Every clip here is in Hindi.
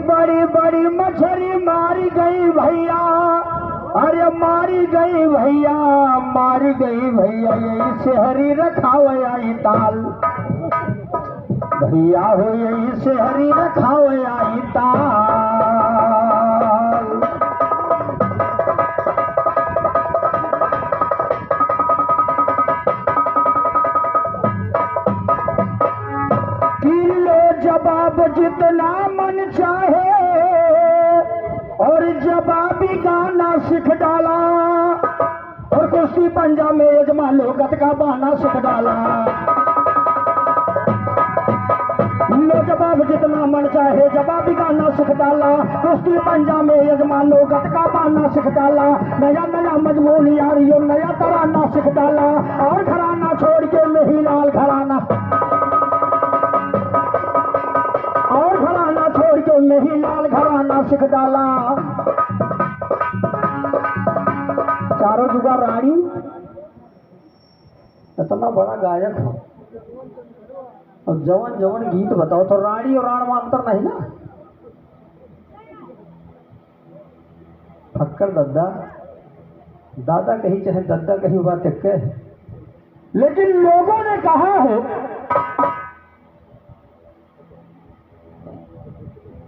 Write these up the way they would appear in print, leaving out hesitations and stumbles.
बड़ी बड़ी मछली मारी गई भैया, अरे मारी गई भैया, मारी गई भैया, यही शहरी रखाओ आई ताल भैया हो, यही शहरी रखाओ आई ताल। किलो जवाब जितना मन चाहे और जवाबी गाना सीख डाला, और कुश्ती पंजा में यजमान लोगत का बहाना सीख डाला। लो जवाब जितना मन चाहे जवाबी गाना सीख डाला, कुश्ती पंजा में यजमान लोगत का बहाना सीख डाला। नया नया मजमून यारियों नया तराना सीख डाला, और घराना छोड़ के मेही लाल घराना, और घराना छोड़ के मेही लाल घराना सीख डाला। चारों जुगा रानी इतना बड़ा गायक हो, और जवन जवन गीत बताओ तो रानी और राण में अंतर नहीं ना। फक्कर दद्दा दादा कहीं चाहे दद्दा कहीं बात के, लेकिन लोगों ने कहा है,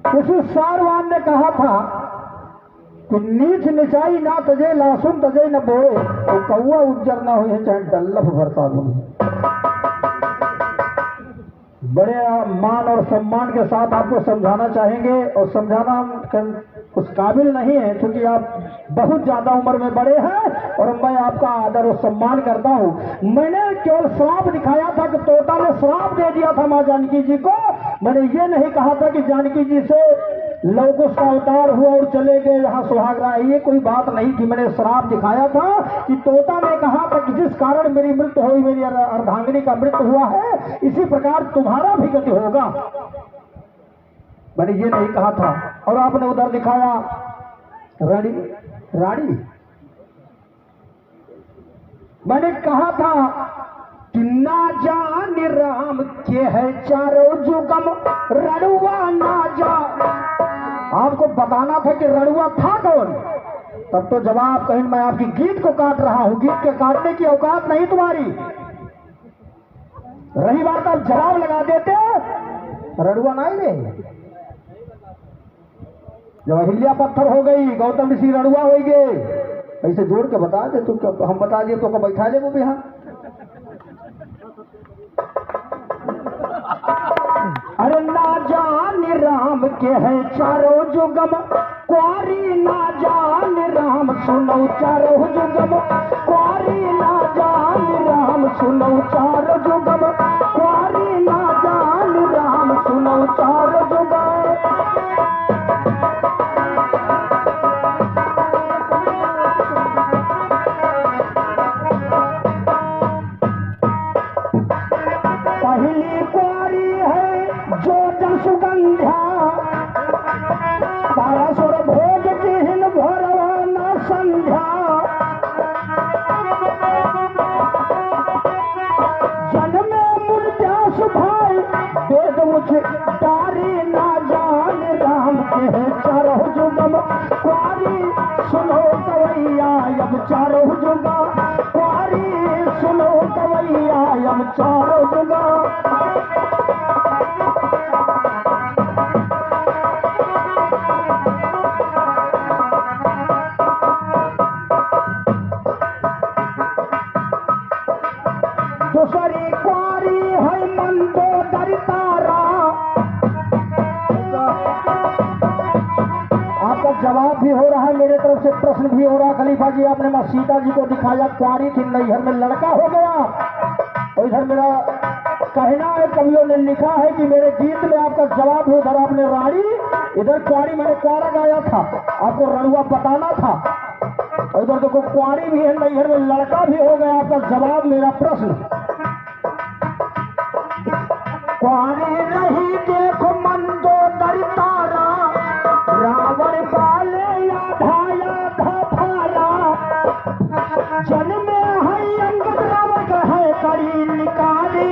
किसी सारवान ने कहा था कि नीच निचाई ना तजे लासुन तजे न बोए, और कौआ उज्जर ना हुए चाहे डल्लफ भरता दूं। बड़े मान और सम्मान के साथ आपको समझाना चाहेंगे, और समझाना हम उस काबिल नहीं है क्योंकि आप बहुत ज्यादा उम्र में बड़े हैं, और मैं आपका आदर और सम्मान करता हूं। मैंने केवल श्राप दिखाया था कि तोता ने श्राप दे दिया था मां जानकी जी को, मैंने ये नहीं कहा था कि जानकी जी से लवकुश का अवतार हुआ और चले गए यहाँ सुहाग राय, ये कोई बात नहीं थी। मैंने श्राप दिखाया था कि तोता ने कहा था कि जिस कारण मेरी मृत्यु हुई, मेरी अर्धांगिनी का मृत्यु हुआ है, इसी प्रकार तुम्हारा भी गति होगा, मैंने ये नहीं कहा था। और आपने उधर दिखाया रानी रानी, मैंने कहा था कि ना जान राम के है चारों जुगम, रड़ुआ ना जा। आपको बताना था कि रड़ुआ था कौन, तब तो जवाब कहीं मैं आपकी गीत को काट रहा हूं, गीत के काटने की औकात नहीं तुम्हारी। रही बात आप जवाब लगा देते, रड़ुआ नहीं ले। जब अहिल्या पत्थर हो गई, गौतम ऋषि रड़ुआ हो गए, ऐसे जोड़ के बता दे तो क्या हम बता दिए तो क्या बैठा ले वो भी। हाँ अरे ना जान राम के है चारों जुगम, क्वारी ना जान राम सुनो चारों जुगम, क्वारी ना जान राम सुनो चारों जुगम, क्वारी ना जान राम सुनो चारों जुगम। पहली क्वारी है जो जन सुगंध्या, तारासुर भोग की हिन भरवाना संध्या। जन्मे मूर्त्या सुभाई वेद उठ तारी, ना जान राम के चारों जुगम, क्वारी सुनो कवैया अब चारों जुगा, क्वारी सुनो कवैया अब चारों जुगा। दूसरी क्वारी है मंदोदरी तारा, आपका जवाब भी हो रहा है, मेरे तरफ से प्रश्न भी हो रहा है। खलीफा जी, आपने माँ सीता जी को दिखाया, कुंवारी थी, नैहर में लड़का हो गया। और इधर मेरा कहना है, कवियों ने लिखा है कि मेरे गीत में आपका जवाब हो, उधर आपने रानी, इधर कुंवारी, मैंने कुंवारा गाया था, आपको रणुआ बताना था। और इधर देखो कुंवारी भी है, नैहर में लड़का भी हो गया। आपका जवाब मेरा प्रश्न, कुंवारी रही देखो मंदोदरी तारा, रावण पाले आधा भाला, जन्म है अंगद रावण है करी निकाली,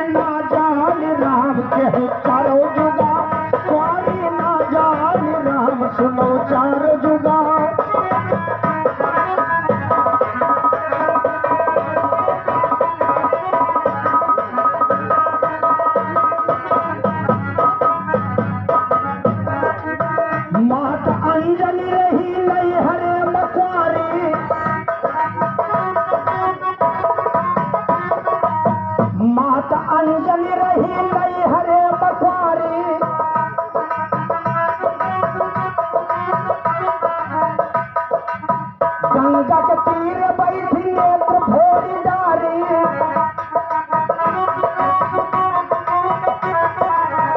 ना जान राम के चारों जुगा, कुंवारी ना जान राम सुनो चारों जुगा। माता अंजलि रही नैहर में कुंवारी, माता अंजलि रही नैहर में कुंवारी, गंगा के तीर बैठी नेत्र भोरी डारी,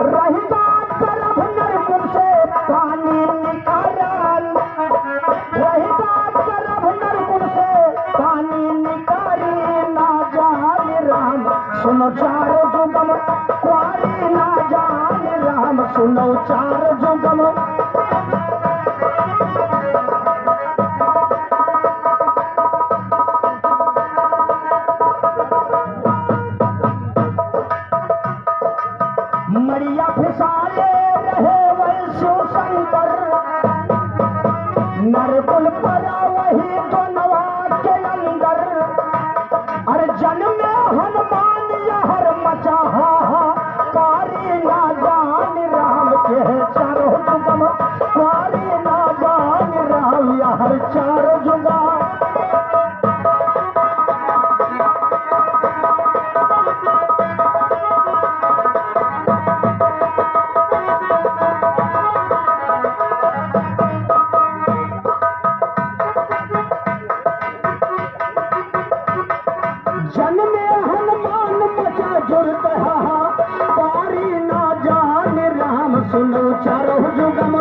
रही बात तरफ नरकुल से पानी निकाल, रही बात तरफ नरकुल से पानी निकाली, ना जान राम सुनो चारों जुगम, कुंवारी ना जान राम सुनो चारों जुगम। मरिया फिसाले रहे वैश्य शंकर, नरकुल परा वही तो नवा के अंदर, अर्जन में हनुमान यहर मचा कारी, ना जान राम के चारों जुगम, कारी ना जान राम यहर चारों जुगा। जन्म हनुमान मचा जुर्त पारी, ना जान राम सुनो चारों जुगम,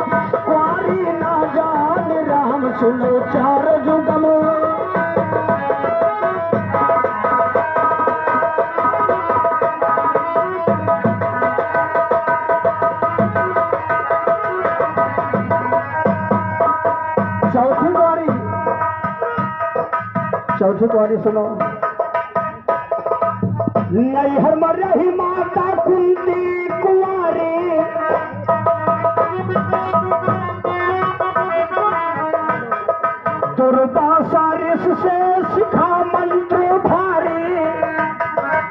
कुंवारी ना जान राम सुनो चारों जुगम। चौथी कुंवारी सुनो। नैहर में रही माता कुंती कुंवारी, दुर्वासा ऋषि से सिखा मंत्र भारी,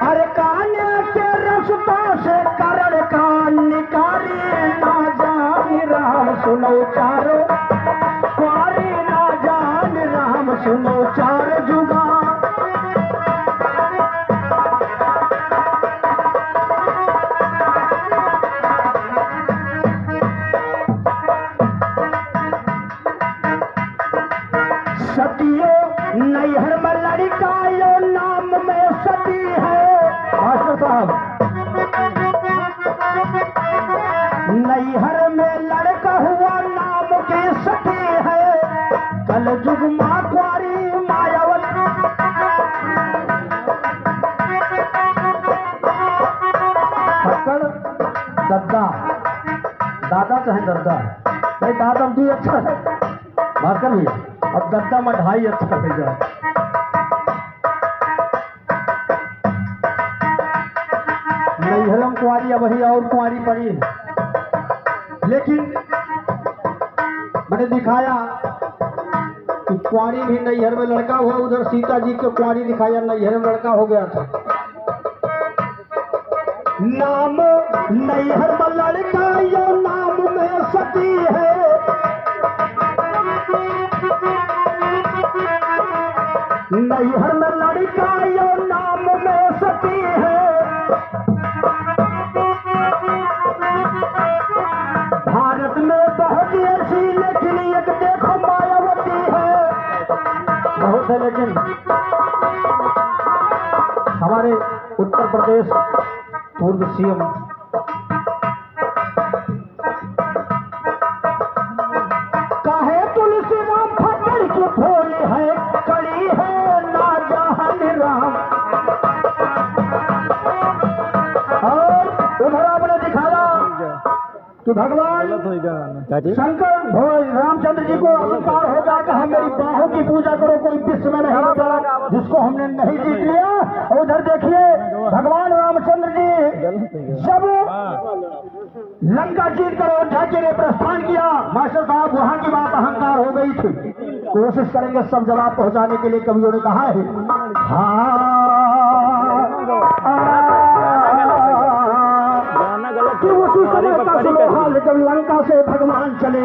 अरे कान्या के रसता से करण कान निकारी, ना जान राम सुनो चारों, कुंवारी ना जान राम सुनो चार जुगा। सतियो नैहर में लड़का यो नाम में सती है, मास्टर साहब, नैहर में लड़का हुआ नाम की सती है, कल जुग माँ कुंवारी मायावती, दद्दा दादा चाहे दद्दा भाई, दादा भी अच्छा है भास्कर भैया, अब दद्दा में ढाई अच्छा है जाए। नैहरम कुंवारी अब वही और कुंवारी पड़ी है, लेकिन मैंने दिखाया कि कुंवारी भी नैहर में लड़का हुआ, उधर सीता जी को कुंवारी दिखाया, नैहर में लड़का हो गया था। नाम नैहर में लड़का यो नाम में सती है, नैहर में लड़का यो नाम में सती है, भारत में बहुत ऐसी, लेकिन एक देखो हमारे उत्तर प्रदेश पूर्व सीएम काहे तुलसी राम फकर की भोली है, कड़ी है ना जहान राम। और उधर आपने दिखाया कि भगवान शंकर रामचंद्र जी को अहंकार होगा कि हम मेरी बाहों की पूजा करो, कोई विश्व में नहीं होता जिसको हमने नहीं जीत लिया। और उधर देखिए भगवान रामचंद्र जी जब लंका जीत कर अयोध्या के लिए प्रस्थान किया, मास्टर साहब वहां की बात अहंकार हो गई थी। कोशिश करेंगे सब जवाब पहुंचाने के लिए। कवियों ने कहा है कि उसी समय का सुनो हाल जब लंका से भगवान चले,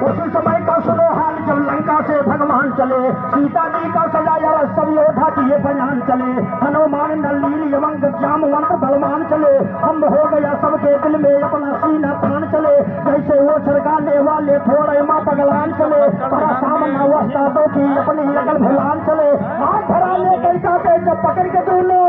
उसी समय का सुनो हाल जब लंका से भगवान चले, सीता जी का सजाया सब योद्धा किए बयान चले, हनुमान नलील यमंग जामवंत बलवान चले, हम हो गया सबके दिल में अपना सीना तान चले, जैसे वो सरगाने वाले थोड़े माँ पगलान चले, बड़ा सामना वस्तादों की अपनी अकल भुलान चले, हाथ धराने कैसा पे जब पकड़ के दोनों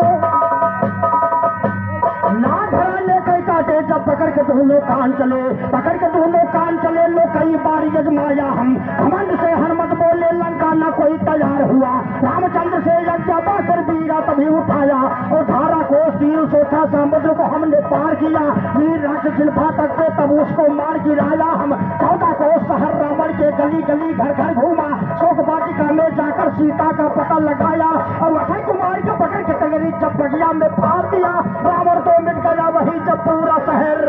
ना धराने कई काटे जब पकड़ के दोनों कान चले, पकड़ के दोनों कान चले लो कई बार यजमाया हम, घमंड से हनुमत बोले लंका न कोई तैयार हुआ, रामचंद्र से यज्ञ पाकर बीरा तभी उठाया, और धारा को तीर सोचा समुद्र को हमने पार किया, वीर राक्षस फाटक से तब उसको मार गिराया हम, 14 को शहर रावण के गली गली घर घर घूमा, शोक वाटिका में जाकर सीता का पता लगाया, और अक्षय कुमार को पकड़ के तगड़ी जब बगिया में फाड़ दिया, रावण तो मिट गया वही जब पूरा शहर।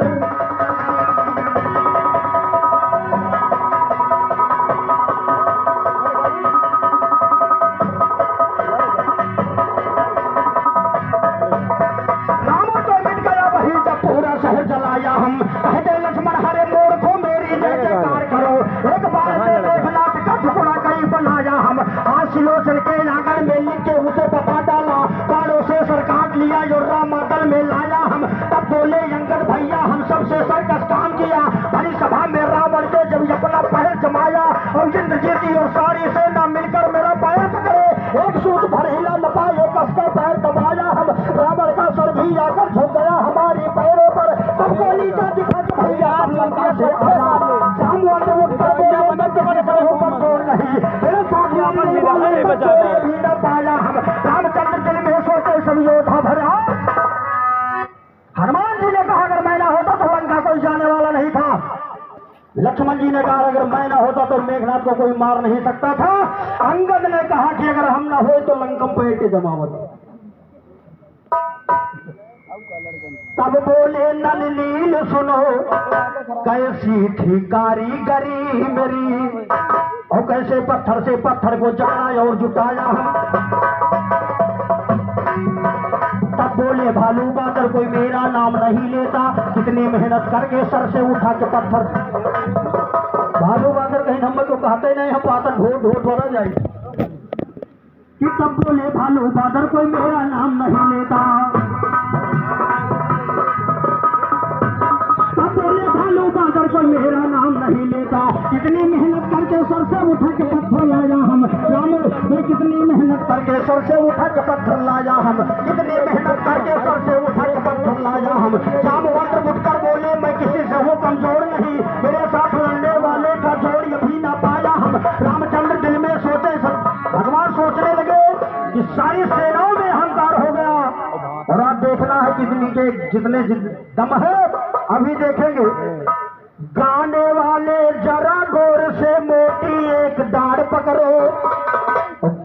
रावण तो मिट गया वही जब पूरा शहर जलाया हम, कहते लक्ष्मण हरे मोर को मेरी जय जयकार करो, एक बार में मेघनाथ का टुकड़ा कई बनाया हम, आज सिलोचन के नागर में लिख के उसे बता डाला, बालों से सर काट लिया जो रामा दल में लाया हम, तब बोले अंगद भैया हम सबसे सर्कस काम किया, बड़ी सभा में रावण के जब अपना पैर जमाया, और इंद्रजीत और सारी सेना मिलकर मेरा पैर पकड़े, एक सूत भर हिला न पाए कसकर पैर दबाया हम, रावण का सर भी आकर झुक गया हमारी पैरों पर, सबको नीचा दिखा के भैया हम लंका से आया, जामवंत उठ कर बोले मैं तुम्हारे करो कमजोर नहीं, मेरे साथियों ने बोले भी न पाया हम, रामचंद्र दिल में सोचे सब योद्धा भरा। हनुमान जी ने कहा अगर मैं ना होता तो लंका कोई जाने वाला नहीं था, लक्ष्मण जी ने कहा अगर मैं ना होता तो मेघनाथ को कोई मार नहीं सकता था, अंगद ने कहा कि अगर हम ना हो तो लंकम पेट के जमावत। तब बोले नलिनील सुनो कैसी थी कारीगरी मेरी, और कैसे पत्थर से पत्थर को जमाया और जुटाया हम, तब बोले भालू बादल कोई मेरा नाम नहीं लेता, कितनी मेहनत करके सर से उठा के पत्थर, भालू बादल कहीं हम तो कहते नहीं हम पातन ढोट ढोट बना जाए, कि तब बोले भालू बादल कोई मेरा नाम नहीं लेता, तब बोले भालू बादल कोई मेरा नाम नहीं लेता, कितनी मेहनत करके सर से उठा के पत्थर लाया हम, राम कितनी मेहनत करके सर से उठा के पत्थर लाया हम, कितनी मेहनत करके सर से उठा के पत्थर लाया हम, जामवंत उठकर बोले मैं किसी से हूँ कमजोर नहीं, मेरे साथ लड़ने वाले का जोड़ अभी ना पाया हम, रामचंद्र दिल में सोचे भगवान सोचने लगे कि सारी सेनाओं में अहंकार हो गया, और आप देखना है कितनी के जितने दम है अभी देखेंगे, गाने वाले जरा गौर से मोटी एक दाढ़ पकड़ो,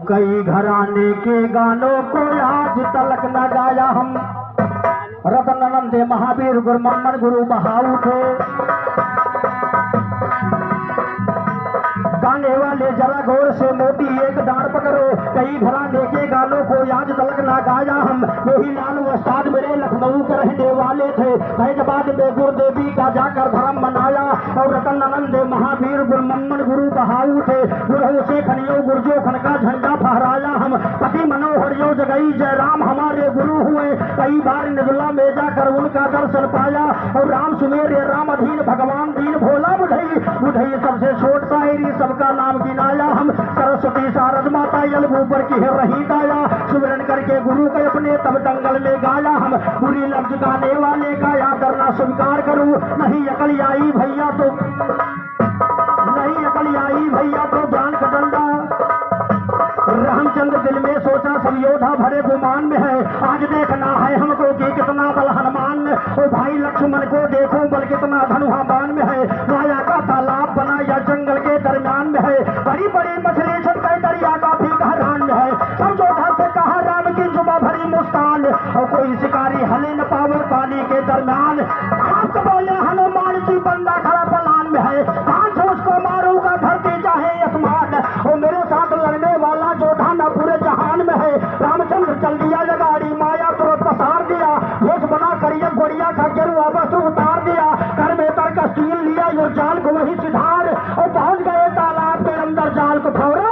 कई घराने के गानों को आज तलक न गाया हम, रतनानंद महावीर गुरुमन्मन गुरु बहाऊ थे, गाने वाले जरा गौर से मोटी एक दाढ़ पकड़ो, कई घराने के गानों को आज तलक ना गाया हम, वही लाल उस्ताद मेरे लखनऊ के रहने वाले थे, हैदराबाद में गुरुदेवी का जाकर धर्म मनाया, और रतनानंद महावीर गुरुमन्मन गुरु बहाऊ थे, गुरु से खनियो गुर्जो खन का झंडा फहराया हम, पति मनोहर यो जगई जय राम हमारे गुरु हुए, कई बार निर्मला में जाकर उनका दर्शन पाया। और राम सुमेर राम अधीन भगवान दीन भोला बुढ़ई बुढ़ई सबसे छोट सायरी सबका नाम गिनाया। हम सरस्वती शारद माता यल ऊपर की है रही दाया। सुमिरन करके गुरु के अपने तब दंगल में गाया। हम बुरी लफ्ज गाने वाले का या करना स्वीकार करूं। नहीं अकल आई भैया तो नहीं अकल आई भैया तो ज्ञान का डंडा। रामचंद्र दिल में सोचा सब योद्धा भरे गुमान में है। आज देखना है हमको कि कितना बल हनुमान में। ओ भाई लक्ष्मण को देखो बल कितना धनुहाबान में है। माया का तालाब बना या जंगल के दरमियान में है। बड़ी बड़ी मछली छटके दरिया का भी गहरान में है। सब योद्धा से कहा राम की जुबा भरी मुस्कान। और कोई शिकारी हले न पावे पानी के दरमियान। आप बोले हनुमान जी बंदा खड़ा पलान में है। कहां से उसको मारूंगा धरती चाहे आसमान। और मेरे साथ लड़ने वाला जोधा न पूरे जहान में है। रामचंद्र चल दिया लगाड़ी माया तुरंत पसार दिया। भेष बना कर ये गोड़िया का गेरुआ वस्त्र उतार दिया। घर में तर का स्टील लिया यो जाल को वही सिधार। और पहुंच गए तालाब के अंदर जाल को फौरन।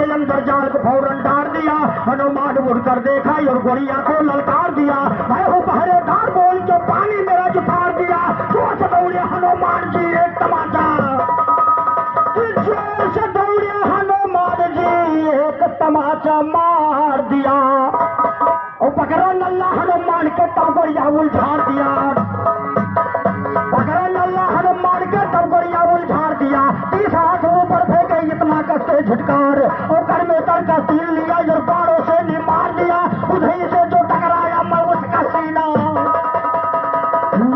अंदर जाल को फौरन डाल दिया। हनुमान उड़कर देखा और गोड़िया को ललकार दिया। मैं हूँ पहरेदार बोल के पानी मेरा जुठार दिया। जोर से दौड़े हनुमान जी एक तमाचा। जोर से दौड़े हनुमान जी एक तमाचा मार दिया। और पकड़ा नल्ला हनुमान के तब गोड़िया उलझार दिया। पकड़ा नल्ला हनुमान के तब गोड़िया उलझार दिया। 30 हाथ ऊपर फेंके इतना कष्टे झटकार। और घर में तर का तीर लिया और बाणों से नहीं मार दिया। उधर से जो टकराया मैं उसका सीना।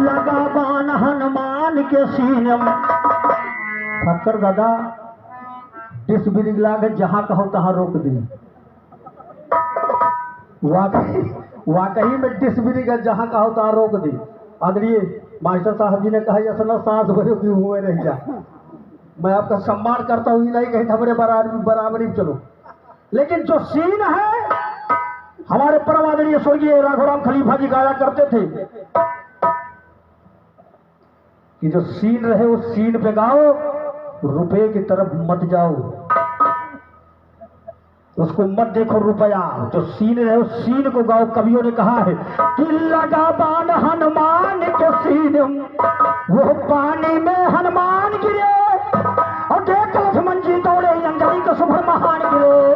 लगा बाण हनुमान के सीने। फक्कर दादा जिस बिरिग लागे जहां कहो तहां रोक दी। वाकई में डिस बिरिग जहां कहो तहां रोक दी। आदरणीय मास्टर साहब जी ने कहा ऐसा ना सांस भरे की हुए रह जा। मैं आपका सम्मान करता हूँ, नहीं कहीं हमारे बराबरी चलो। लेकिन जो सीन है हमारे परम आदरणीय स्वर्गीय राघोराम खलीफा जी गाया करते थे कि जो सीन रहे उस सीन पे गाओ, रुपए की तरफ मत जाओ, उसको मत देखो रुपया। जो सीन रहे उस सीन को गाओ। कवियों ने कहा है कि लगा बाण हनुमान के सीन वो पानी में हनुमान गिरे। और देख लक्ष्मण जी दौड़े अंजलि को शुभ महान गिरे।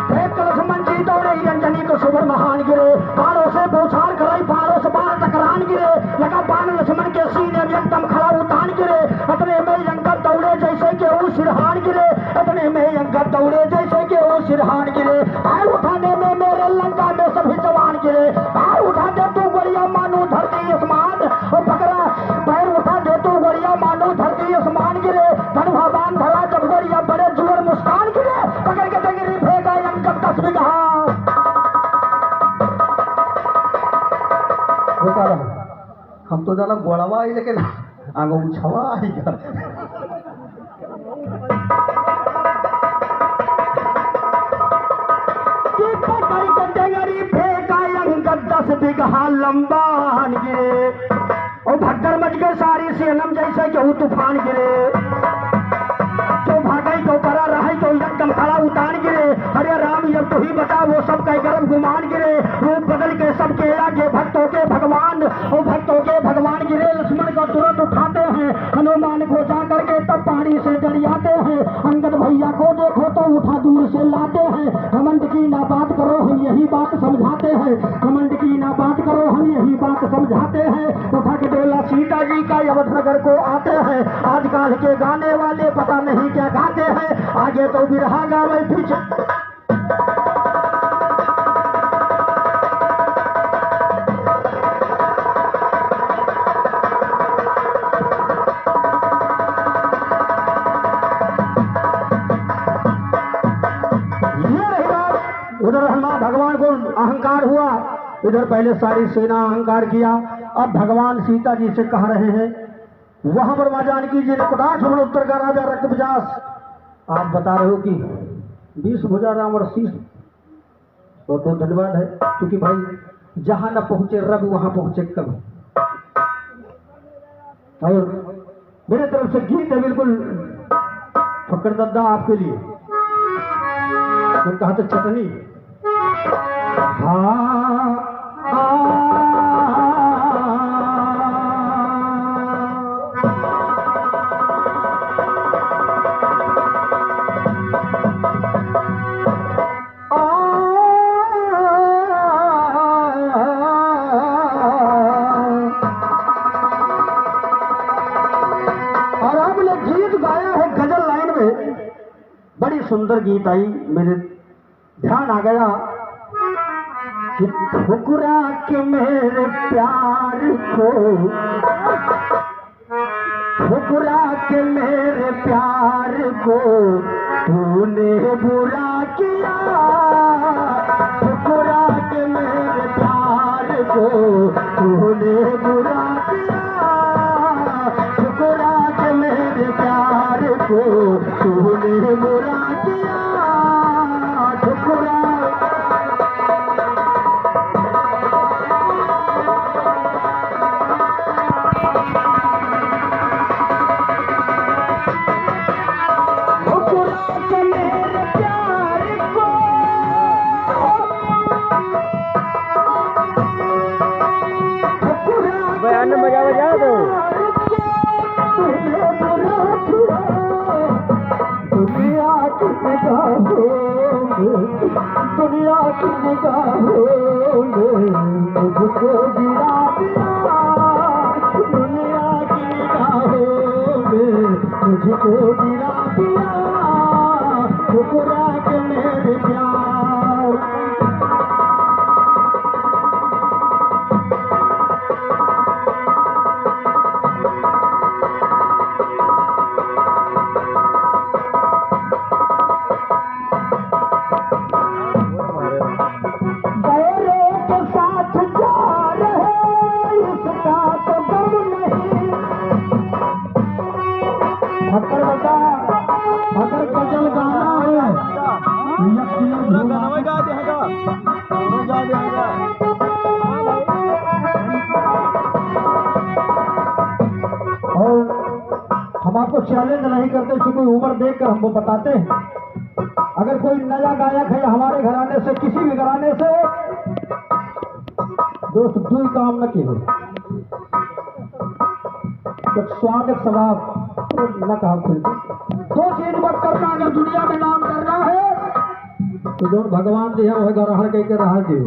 देख लक्ष्मण जी दौड़े अंजलि को शुभ महान गिरे। बाणों से बौछार कराई बाणों से बाण टकरान गिरे। लगा बाण लक्ष्मण के सीने में एकदम खड़ा उतान गिरे। अपने में अंगद दौड़े जैसे के वो सिरहान गिरे। अपने में अंगद दौड़े जैसे के वो सिरहान गिरे। पैर उठाने में मेरे लंका में सभी जवान गिरे। पैर उठा दे तू गोलियां मानो धरती आसमान। और पकड़ा पैर उठा दे तू गोलियां मानो धरती आसमान गिरे। धनुहा बाण धरा जब गोलियां बड़े जोर मुस्कान गिरे। पकड़ के तगरी फेंका अंगद 10 बिगहा। हम तो जाना गोड़वा आई लेकिन आगो छवा आई। अंगद 10 बिगहा लंबा गिरे। और भगदड़ मच गए सारी सेनम जैसे केहू तूफान गिरे। तो भागई तो परा रहा तो एकदम खड़ा उतान गिरे। अरे राम जब तू ही बता वो सब का गर्म गुमान गिरे। रूप बदल के सबके आगे भक्तों के भगवान। और भक्तों के भगवान गिरे। लक्ष्मण को तुरंत उठाते हैं। हनुमान को जा करके तब पानी से डरियाते हैं। अंगद भैया को देखो तो उठा दूर से लाते हैं। घमंड की ना बात करो हम यही बात समझाते हैं। घमंड की ना बात करो हम यही बात समझाते हैं। उठा के डोला सीता जी का अवध नगर को आते हैं। आजकल के गाने वाले पता नहीं क्या गाते हैं। आगे तो बिरहा गावे पीछे। उधर हनुमान भगवान को अहंकार हुआ। इधर पहले सारी सेना अहंकार किया। अब भगवान सीता जी से कह रहे हैं वहां पर मां जानकी जी ने कुटाठ उत्तर का राजा रक्त विजास। आप बता रहे हो कि 20 भुजा राम और शीश बहुत बहुत धन्यवाद है, क्योंकि भाई जहां न पहुंचे रब वहां पहुंचे कब। और मेरे तरफ से गीत है बिल्कुल फकर दद्दा आपके लिए। कहा तो चटनी बड़ी सुंदर गीत आई, मेरे ध्यान आ गया कि ठुकरा के मेरे प्यार को, ठुकरा के मेरे प्यार को तूने बुरा किया, ठुकरा के मेरे प्यार को तूने बुरा किया, ठुकरा के मेरे प्यार को तूने बुरा किया, ठुकरा। बजा बजा दो। दुनिया की निगाहों में मुझको गिरा दिया, दुनिया की निगाहों में मुझको गिरा दिया, ठुकरा के मेरे प्यार। अगर गजल गाना है और हम आपको चैलेंज नहीं करते, क्योंकि उम्र देख कर हमको बताते हैं। अगर कोई नया गायक है हमारे घराने से, किसी भी घराने से, दोस्त दुई काम न कीजिए, एक स्वाद एक स्वभाव न कहा खुल। दो चीज मत करना, अगर दुनिया में नाम करना है तो जो भगवान दिया वह ग्रहण करके रहा दियो।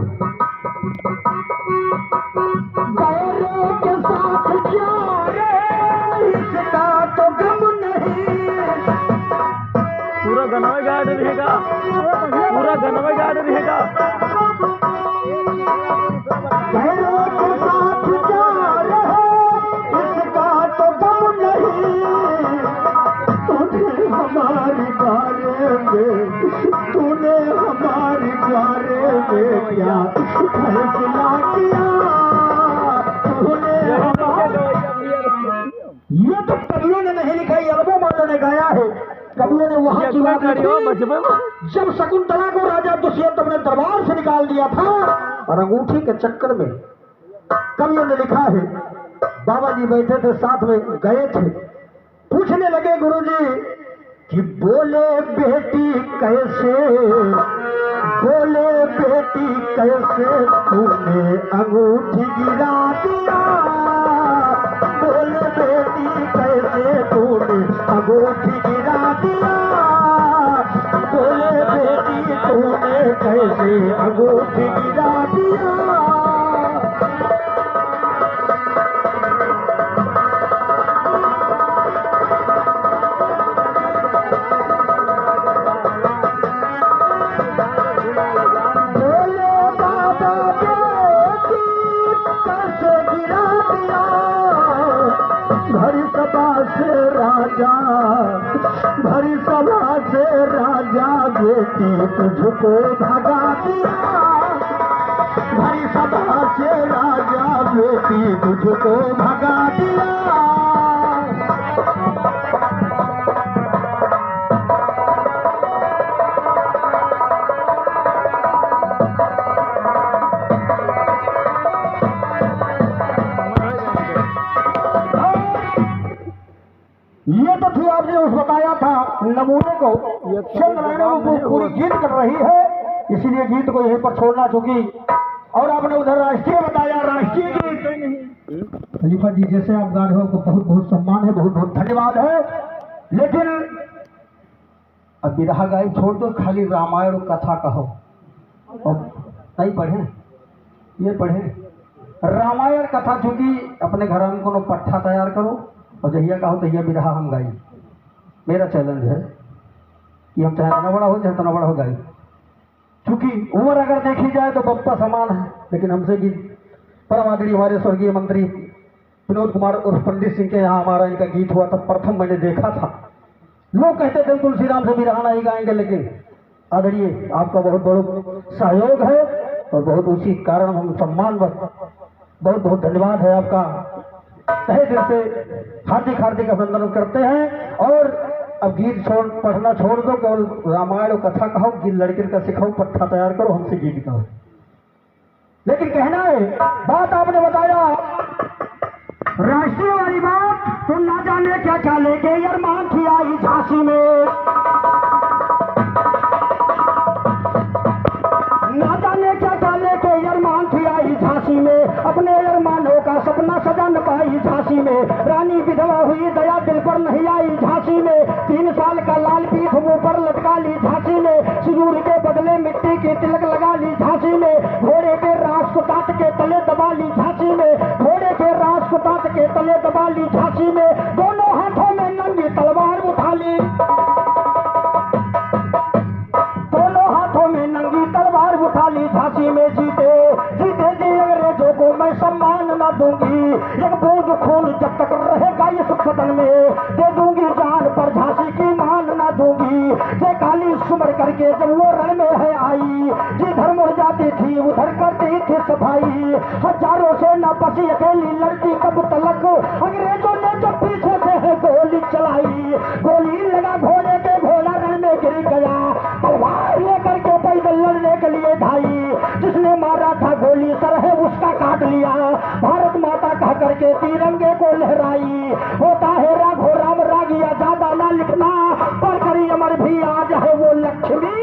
के साथ प्यार इसका तो गम नहीं, पूरा गनवा गा रहेगा, पूरा गनवा गा रहेगा। के साथ प्यार इसका तो गम नहीं, हमारे बारे में, तूने हमारे बारे में क्या फैसला किया, तूने ये तो कवियों ने नहीं लिखा, अरबों वालों ने गाया है। कवियों ने वहां की बात की जब शकुंतला को राजा दुष्यंत अपने दरबार से निकाल दिया था, और अंगूठी के चक्कर में कवियों ने लिखा है, बाबा जी बैठे थे साथ में, गए थे, पूछने लगे गुरुजी कि बोले बेटी कैसे, बोले बेटी कैसे तूने अंगूठी गिरा दिया, बोले बेटी कैसे तूने अंगूठी गिरा दिया, बोले बेटी तूने कैसे अंगूठी गिरा दिया। भरी सभा से राजा, भरी सभा से राजा बेटी तुझको भगा दिया, भरी सभा से राजा बेटी तुझको भगा दिया। ये तो थी आपने उस बताया था नमूने को, चंद लाइनों में पूरी गीत कर रही है, इसीलिए गीत को यहीं पर छोड़ना चुकी। और आपने उधर राष्ट्रीय बताया, राष्ट्रीय गीत खलीफा जी जैसे आप गा रहे हो, बहुत बहुत सम्मान है, बहुत बहुत धन्यवाद है। लेकिन अब बिरहा गाय छोड़ दो, खाली रामायण और कथा कहो। और नहीं पढ़े, ये पढ़े रामायण कथा, चूंकि अपने घर में कोनो पट्ठा तैयार करो और जहिया कहो तहिया बिरहा हम गाई। मेरा चैलेंज है कि हम चाहे इतना बड़ा हो चाहे इतना बड़ा हो गाई, क्योंकि उम्र अगर देखी जाए तो बप्पा समान है। लेकिन हमसे भी परम आदरणीय हमारे स्वर्गीय मंत्री विनोद कुमार उर्फ पंडित सिंह के यहाँ हमारा इनका गीत हुआ था, प्रथम मैंने देखा था। लोग कहते थे तुलसीराम से बिरहा नहीं गाएंगे, लेकिन आदरणीय आपका बहुत बड़ा सहयोग है और बहुत उसी कारण हम सम्मान, बहुत बहुत धन्यवाद है आपका, तहे दिल से हार्दिक हार्दिक अभिनंदन करते हैं। और अब गीत पढ़ना छोड़ दो, केवल रामायण और कथा कहो, गीत लड़के का सिखाओ, पट्टा तैयार करो, हमसे गीत गाओ। लेकिन कहना है, बात आपने बताया राष्ट्रीय वाली बात, तो ना जाने क्या क्या लेके अरमान थी आई झांसी में, ना जाने क्या क्या लेके अरमान थी आई झांसी में, अपने अरमानों का सपना सजा न पाई झांसी में, रानी विधवा हुई दया दिल पर नहीं आई झांसी में, 3 साल का लाल पीठ मुंह पर लटका ली झांसी में, सिंदूर के बदले मिट्टी की तिलक लगा ली झांसी में, घोड़े के रास को काट के तले दबा ली झांसी में, घोड़े के रास को काट के तले दबा ली झांसी में, दोनों हाथों में नंगी तलवार उठा ली, दोनों हाथों में नंगी तलवार उठा ली झांसी में, जीते जीते जी अंग्रेजों को मैं सम्मान न दूंगी, एक बूंद खून जब तक रहेगा इस सदन में, दे दूंगी जान पर झांसी की मान न दूंगी, जे काली सुमर करके जब वो रण में है आई, जिधर मुड़ जाती थी उधर करती थी सफाई, हजारों से न बसी अकेली लड़की कब तलक, अंग्रेजों ने जब पीछे से है गोली चलाई, गोली लगा घोड़े के, घोड़ा रण में गिर गया, तलवार लेकर के पैदल लड़ने के लिए ढाई, जिसने मारा था गोली सर है उसका काट लिया, भारत माता कह करके तिरंगे को लहराई, होता है राघो राम रागिया ज्यादा ना लिखना, पर करी अमर भी आज है वो लक्ष्मी।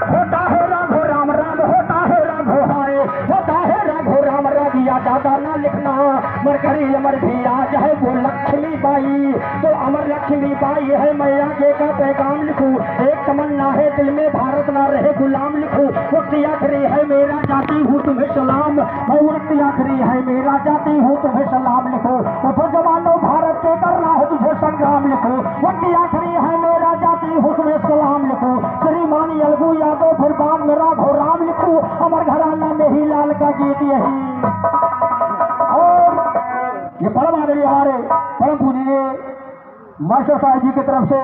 होता है राघो राम राम, होता है राघो हाय, होता है राघो राम रागिया ज्यादा ना लिखना, मरकरी अमर भी आज है वो लक्ष्मी बाई, तो अमर लक्ष्मी बाई है, मैं आगे का पैगाम लिखूं, एक तमन्ना है दिल में भारत ना रहे गुलाम लिखूं, वक्त आखिरी है मेरा जाती हूँ तुम्हें सलाम, मैं वक्त आखिरी है मेरा जाती हूँ तुम्हें सलाम लिखो, तो जवानों भारत के करना हो तुझे संग्राम लिखो, वक्त आखिरी है मेरा जाती हूँ तुम्हें सलाम लिखो, श्रीमानी अलगू यादव फिर बाद में राघो राम लिखूं, अमर घराना में ही लाल का गीत यही। और ये परम आदरणीय हमारे परम पूजनीय मास्टर साहब जी की तरफ से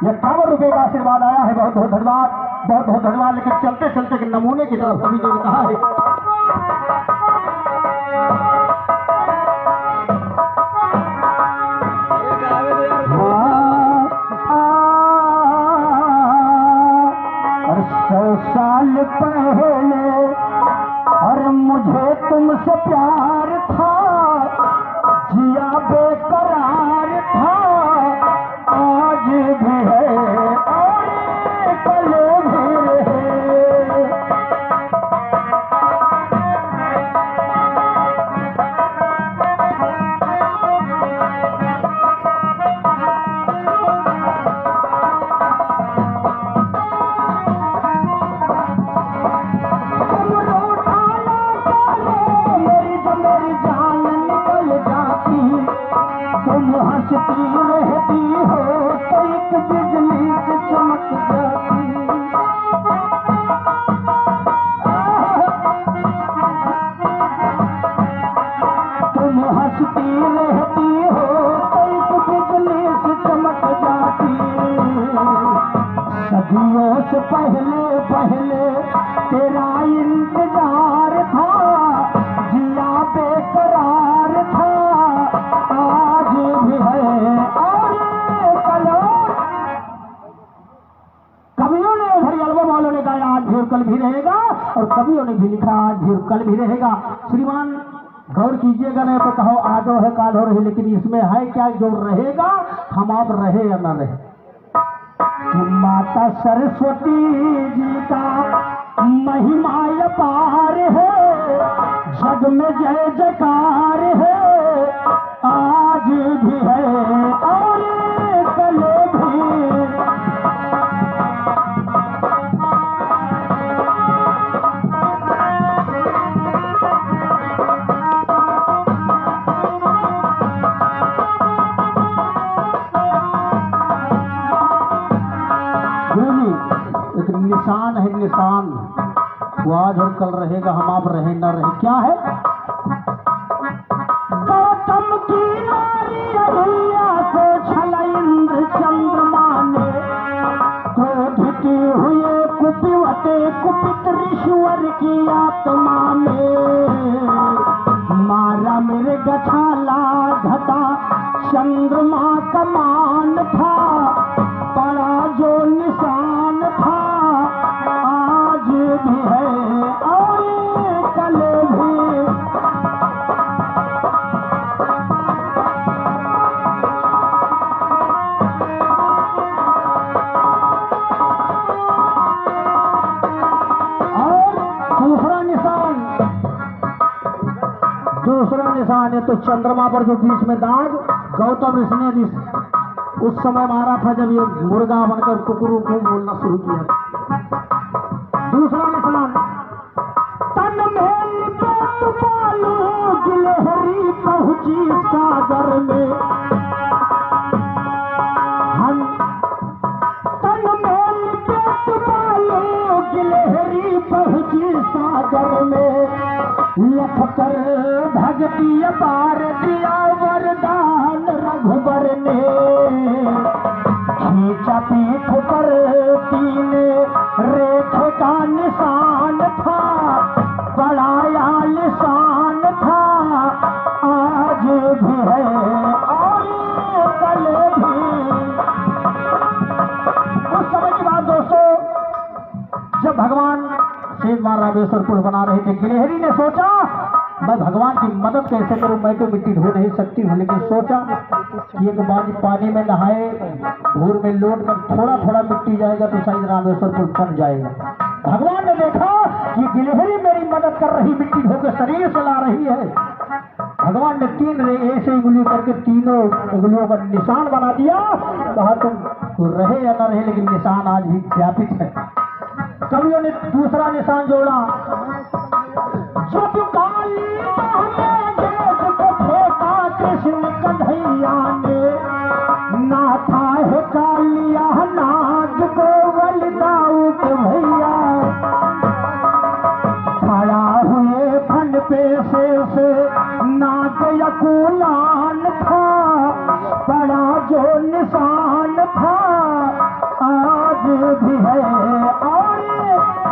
51 रुपए का आशीर्वाद आया है, बहुत बहुत धन्यवाद, बहुत बहुत धन्यवाद। लेकिन चलते चलते के नमूने की तरफ सभी जो कहा है, और 100 साल पहले और मुझे तुमसे प्यार था, जिया बेकरार था, आज भी है और कल भी रहे। हंसती रहती हो तो एक बिजली से चमक जाती, तुम हंसती रहती हो तो एक बिजली से चमक जाती, सदियों से पहले पहले तेरा इंतजार था, जिया बेकरार था, आज भी है और कल। है आज भी और कल भी रहेगा, और कवियों ने भी लिखा आज भी और कल भी रहेगा। श्रीमान गौर कीजिएगा, नहीं तो कहो आजो है काल हो रही, लेकिन इसमें है क्या, जो रहेगा हम आप रहे या न रहे। माता सरस्वती जी का महिमा अपार है, जग में जय जयकार है, आज भी है और कल भी। एक निशान है, निशान, वो आज और कल रहेगा, हम आप रहे न रहे। क्या है? गौतम की नारी अहिल्या को छला इंद्र चंद्रमा ने, क्रोधित हुए कुपिवते कुपित ऋषिवर की आत्मा में, मारा मृग छाला घटा चंद्रमा का मान था, बड़ा जो निशान था, आज भी है और कल भी। और दूसरा निशान है तो चंद्रमा पर जो बीच में दाग गौतम ऋषि ने उस समय मारा था, जब ये मुर्गा बनकर कुकरू को बोलना शुरू किया। दूसरा निशान, तन में लिपट पालू गिलहरी पहुंची सागर में, हम तन में लिपट पालू गिलहरी पहुंची सागर में, लखकर भगती अपार दिया वरदान रघुबर ने, खींचा पीठ पर तीन रेख का निशान था, बड़ा आलिशान था, आज भी है और कल भी। उस समय की बात दोस्तों, जब भगवान शेषवार रामेश्वरपुर बना रहे थे, गिलहरी ने सोचा मैं भगवान की मदद कैसे करूं, मैं तो मिट्टी ढो नहीं सकती हूँ, लेकिन सोचा कि एक बार पानी में नहाए, धूल में लौट कर थोड़ा थोड़ा मिट्टी जाएगा तो शायद रामेश्वरपुर बन जाएगा। भगवान ने देखा कि गिलहरी मेरी मदद कर रही, मिट्टी ढो के शरीर से ला रही है। भगवान ने 3 ऐसे उंगली करके तीनों उंगलियों का निशान बना दिया, कहा तुम रहे या न रहे, लेकिन निशान आज भी व्यापित है। कवियों ने दूसरा निशान जोड़ा, जब काली कृष्ण कन्हैया ने, नाथा है कालिया नाग गोवल दाऊद भैया, खड़ा हुए फन पे से नाग यकुलान था, बड़ा जो निशान था, आज भी है और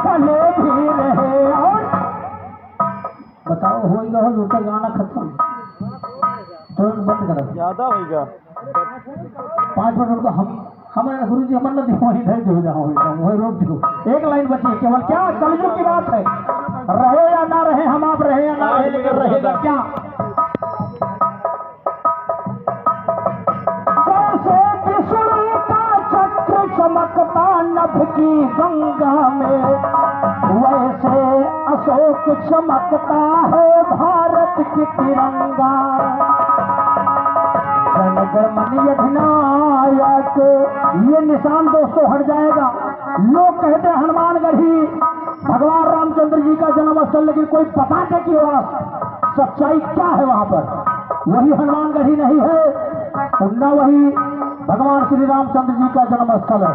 कल भी रहे। और बताओ होगा हो दूसरा गाना खत्म, तुरंत बंद करो, ज्यादा होगा 5 मिनट को हमारे गुरु जी हमारे दिमागी दर्द हो जाओ, वही रोक दो। एक लाइन बची केवल, क्या कलयुग की बात है, रहे या ना रहे, हम आप रहे या ना रहे, लेकिन रहेगा क्या। जैसे विष्णु का चक्र चमकता नभ की गंगा में, वैसे अशोक चमकता है भारत की तिरंगा। जनगण अधिनायक, ये निशान दोस्तों हट जाएगा। लोग कहते हैं हनुमानगढ़ी भगवान रामचंद्र जी का जन्म स्थल, लेकिन कोई बताते कि वहाँ सच्चाई क्या है, वहां पर वही हनुमानगढ़ी नहीं है, न वही भगवान श्री रामचंद्र जी का जन्म स्थल है।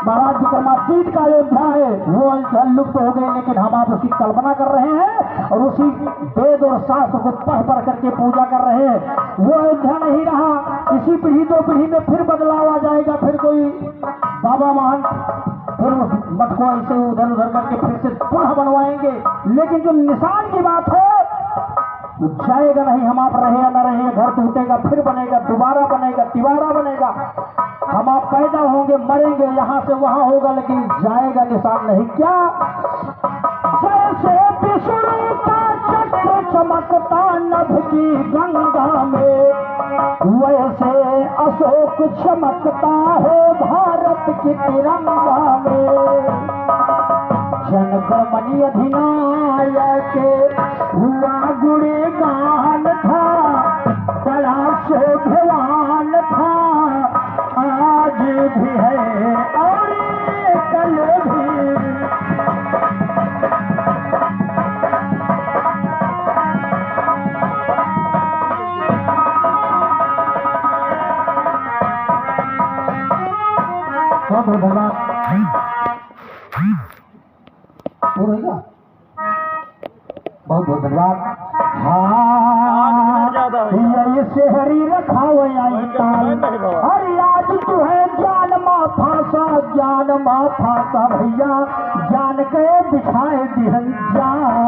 महाराज विक्रमादित्य का अयोध्या है, वो अयोध्या लुप्त हो गई, लेकिन हम आप उसकी कल्पना कर रहे हैं और उसी वेद और शास्त्र को पढ़ करके पूजा कर रहे हैं। वो अयोध्या नहीं रहा, इसी पीढ़ी 2 पीढ़ी में फिर बदलाव आ जाएगा, फिर कोई बाबा महंत फिर मठ को ऐसे उधर उधर करके फिर से पुनः बनवाएंगे, लेकिन जो निशान की बात है वो जाएगा नहीं। हम आप रहे या न रहे, घर टूटेगा फिर बनेगा, दोबारा बनेगा, तिवारा बनेगा। हम आप पैदा होंगे मरेंगे यहाँ से वहाँ होगा लेकिन जाएगा निशान नहीं। क्या जैसे विष्णु का चक्र चमकता नभ की गंगा में, वैसे अशोक चमकता है भारत की तिरंगा में। जनगणमन अधिनायक हुआ गुणगान था, बड़ा शोभवान था, आज भी है और कल भी। बहुत बहुत धन्यवाद। बहुत बहुत धन्यवाद। हाँ शहरी रखा अरे आज जो है ज्ञान माफा सा भैया, जान के बिछाए दिहन जान।